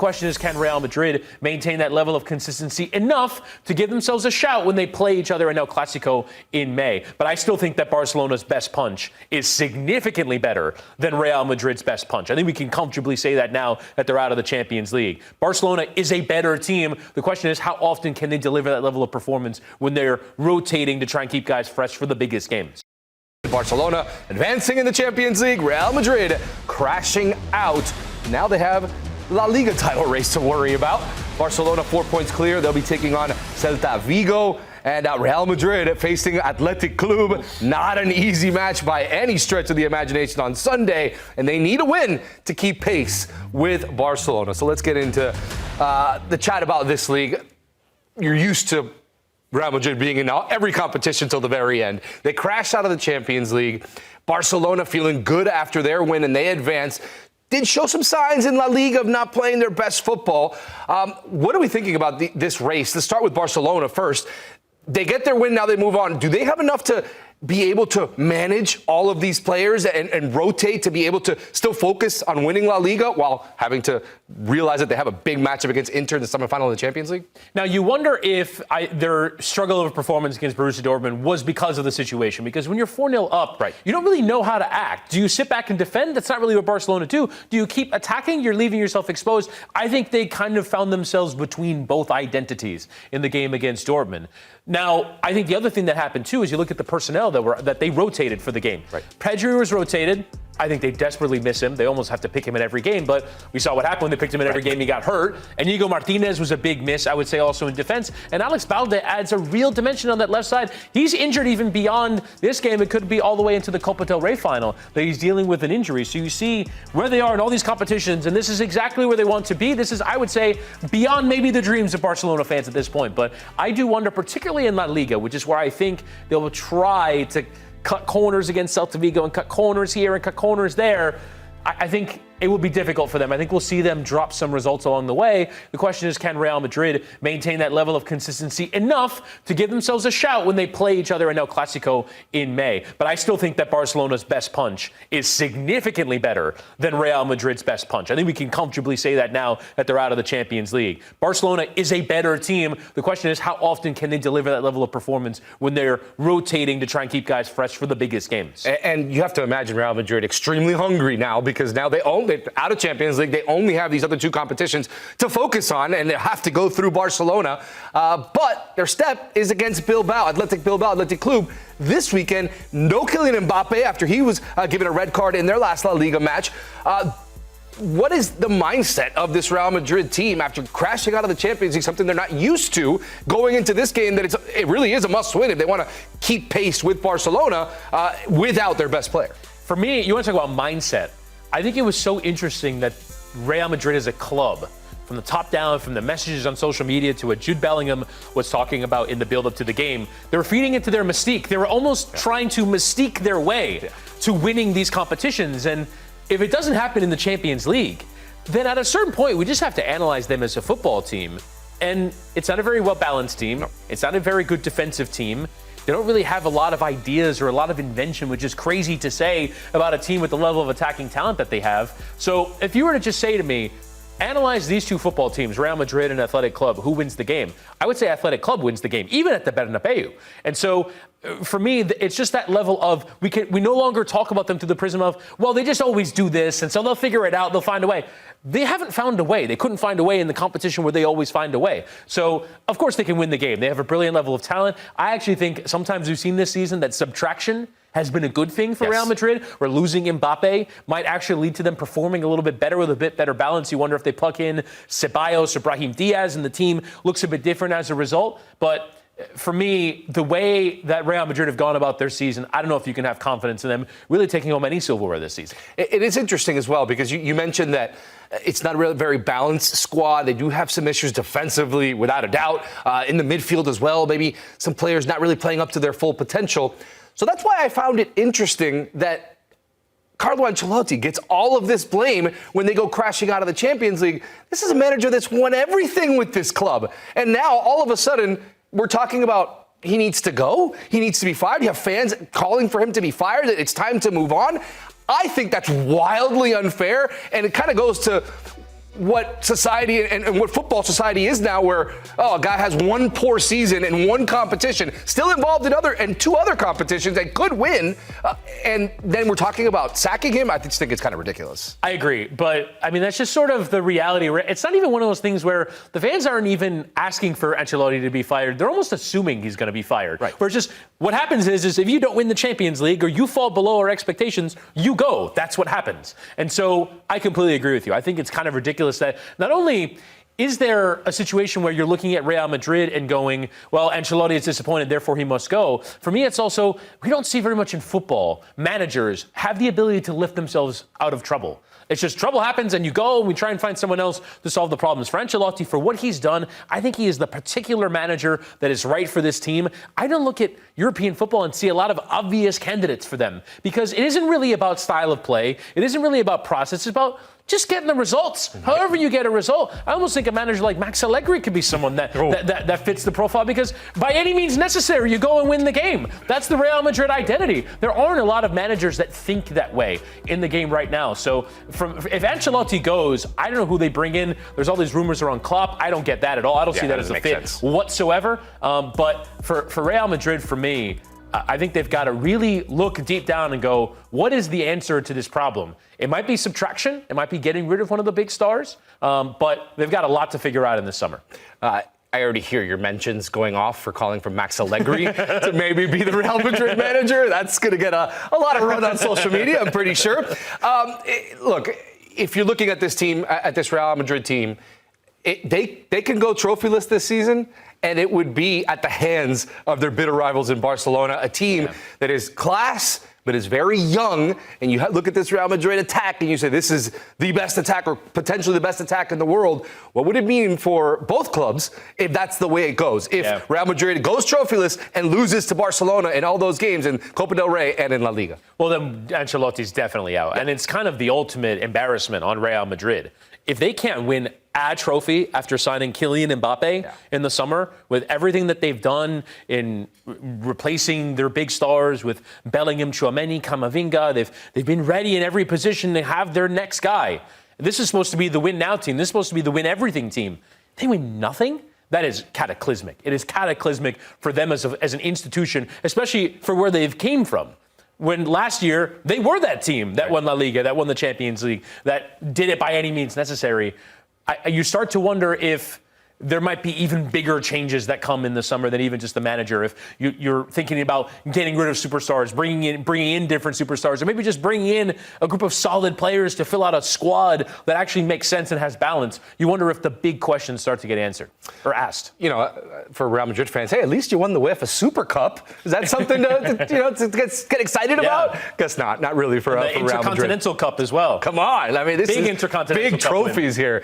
question is, can Real Madrid maintain that level of consistency enough to give themselves a shout when they play each other in El Clasico in May? But I still think that Barcelona's best punch is significantly better than Real Madrid's best punch. I think we can comfortably say that now that they're out of the Champions League. Barcelona is a better team. The question is, how often can they deliver that level of performance when they're rotating to try and keep guys fresh for the biggest games? Barcelona advancing in the Champions League, Real Madrid crashing out. Now they have LaLiga title race to worry about. Barcelona 4 points clear. They'll be taking on Celta Vigo. And Real Madrid facing Athletic Club. Not an easy match by any stretch of the imagination on Sunday. And they need a win to keep pace with Barcelona. So let's get into the chat about this league. You're used to Real Madrid being in every competition till the very end. They crashed out of the Champions League. Barcelona feeling good after their win, and they advanced. Did show some signs in La Liga of not playing their best football. What are we thinking about this race? Let's start with Barcelona first. They get their win, now they move on. Do they have enough to be able to manage all of these players and rotate to be able to still focus on winning La Liga while having to realize that they have a big matchup against Inter in the semifinal of the Champions League? Now, you wonder if their struggle of performance against Borussia Dortmund was because of the situation. Because when you're 4-0 up, right, you don't really know how to act. Do you sit back and defend? That's not really what Barcelona do. Do you keep attacking? You're leaving yourself exposed. I think they kind of found themselves between both identities in the game against Dortmund. Now, I think the other thing that happened, too, is you look at the personnel that they rotated for the game. Right. Pedri was rotated. I think they desperately miss him. They almost have to pick him in every game, but we saw what happened when they picked him in every game. He got hurt. And Inigo Martinez was a big miss, I would say, also in defense. And Alex Balde adds a real dimension on that left side. He's injured even beyond this game. It could be all the way into the Copa del Rey final that he's dealing with an injury. So you see where they are in all these competitions, and this is exactly where they want to be. This is, I would say, beyond maybe the dreams of Barcelona fans at this point. But I do wonder, particularly in La Liga, which is where I think they'll try to cut corners against Celta Vigo and cut corners here and cut corners there. I think it will be difficult for them. I think we'll see them drop some results along the way. The question is, can Real Madrid maintain that level of consistency enough to give themselves a shout when they play each other in El Clasico in May? But I still think that Barcelona's best punch is significantly better than Real Madrid's best punch. I think we can comfortably say that now that they're out of the Champions League. Barcelona is a better team. The question is, how often can they deliver that level of performance when they're rotating to try and keep guys fresh for the biggest games? And you have to imagine Real Madrid extremely hungry now, because now they own it out of Champions League. They only have these other two competitions to focus on, and they have to go through Barcelona. But their step is against Bilbao, Athletic Club. This weekend, no Kylian Mbappe after he was given a red card in their last La Liga match. What is the mindset of this Real Madrid team after crashing out of the Champions League, something they're not used to, going into this game that it really is a must-win if they want to keep pace with Barcelona without their best player? For me, you want to talk about mindset. I think it was so interesting that Real Madrid as a club, from the top down, from the messages on social media to what Jude Bellingham was talking about in the build-up to the game, they were feeding into their mystique. They were almost trying to mystique their way to winning these competitions. And if it doesn't happen in the Champions League, then at a certain point, we just have to analyze them as a football team. And it's not a very well-balanced team. No. It's not a very good defensive team. They don't really have a lot of ideas or a lot of invention, which is crazy to say about a team with the level of attacking talent that they have. So if you were to just say to me, analyze these two football teams, Real Madrid and Athletic Club, who wins the game? I would say Athletic Club wins the game, even at the Bernabeu. And so for me, it's just that level of we no longer talk about them through the prism of, well, they just always do this, and so they'll figure it out, they'll find a way. They haven't found a way. They couldn't find a way in the competition where they always find a way. So, of course, they can win the game. They have a brilliant level of talent. I actually think sometimes we've seen this season that subtraction has been a good thing for Real Madrid, where losing Mbappe might actually lead to them performing a little bit better with a bit better balance. You wonder if they plug in Ceballos or Brahim Diaz and the team looks a bit different as a result. But for me, the way that Real Madrid have gone about their season, I don't know if you can have confidence in them really taking home any silverware this season. It is interesting as well, because you mentioned that it's not a really very balanced squad. They do have some issues defensively, without a doubt, in the midfield as well. Maybe some players not really playing up to their full potential. So that's why I found it interesting that Carlo Ancelotti gets all of this blame when they go crashing out of the Champions League. This is a manager that's won everything with this club. And now, all of a sudden, we're talking about he needs to go. He needs to be fired. You have fans calling for him to be fired. It's time to move on. I think that's wildly unfair. And it kind of goes to what society and what football society is now, where a guy has one poor season in one competition, still involved in two other competitions and could win, and then we're talking about sacking him. I just think it's kind of ridiculous. I agree, but I mean that's just sort of the reality. It's not even one of those things where the fans aren't even asking for Ancelotti to be fired. They're almost assuming he's going to be fired. Right. Where it's just what happens is if you don't win the Champions League or you fall below our expectations, you go. That's what happens. And so I completely agree with you. I think it's kind of ridiculous that not only is there a situation where you're looking at Real Madrid and going, well, Ancelotti is disappointed, therefore he must go. For me, it's also, we don't see very much in football. Managers have the ability to lift themselves out of trouble. It's just trouble happens and you go and we try and find someone else to solve the problems. For Ancelotti, for what he's done, I think he is the particular manager that is right for this team. I don't look at European football and see a lot of obvious candidates for them because it isn't really about style of play. It isn't really about process. It's about just getting the results. However you get a result. I almost think a manager like Max Allegri could be someone that fits the profile because by any means necessary, you go and win the game. That's the Real Madrid identity. There aren't a lot of managers that think that way in the game right now. So if Ancelotti goes, I don't know who they bring in. There's all these rumors around Klopp. I don't get that at all. I don't see that as a fit whatsoever. But for Real Madrid, for me, I think they've got to really look deep down and go, what is the answer to this problem? It might be subtraction. It might be getting rid of one of the big stars. But they've got a lot to figure out in this summer. I already hear your mentions going off for calling for Max Allegri to maybe be the Real Madrid manager. That's going to get a lot of run on social media, I'm pretty sure. Look, if you're looking at this team, at this Real Madrid team, they can go trophyless this season, and it would be at the hands of their bitter rivals in Barcelona, a team that is class but is very young. And you look at this Real Madrid attack and you say, this is the best attack or potentially the best attack in the world. What would it mean for both clubs if that's the way it goes? If Real Madrid goes trophyless and loses to Barcelona in all those games in Copa del Rey and in La Liga? Well, then Ancelotti's definitely out. And it's kind of the ultimate embarrassment on Real Madrid. If they can't win a trophy after signing Kylian Mbappe in the summer, with everything that they've done in replacing their big stars with Bellingham, Tchouaméni, Camavinga, they've been ready in every position to have their next guy. This is supposed to be the win now team. This is supposed to be the win everything team. They win nothing? That is cataclysmic. It is cataclysmic for them as an institution, especially for where they've came from. When last year, they were that team that won La Liga, that won the Champions League, that did it by any means necessary. You start to wonder if there might be even bigger changes that come in the summer than even just the manager. If you're thinking about getting rid of superstars, bringing in different superstars, or maybe just bringing in a group of solid players to fill out a squad that actually makes sense and has balance, you wonder if the big questions start to get answered or asked. You know, for Real Madrid fans, hey, at least you won the UEFA Super Cup. Is that something to get excited about? Guess not. Not really for Real Madrid. The Intercontinental Cup as well. Come on. I mean, this big is Intercontinental big Cup trophies here.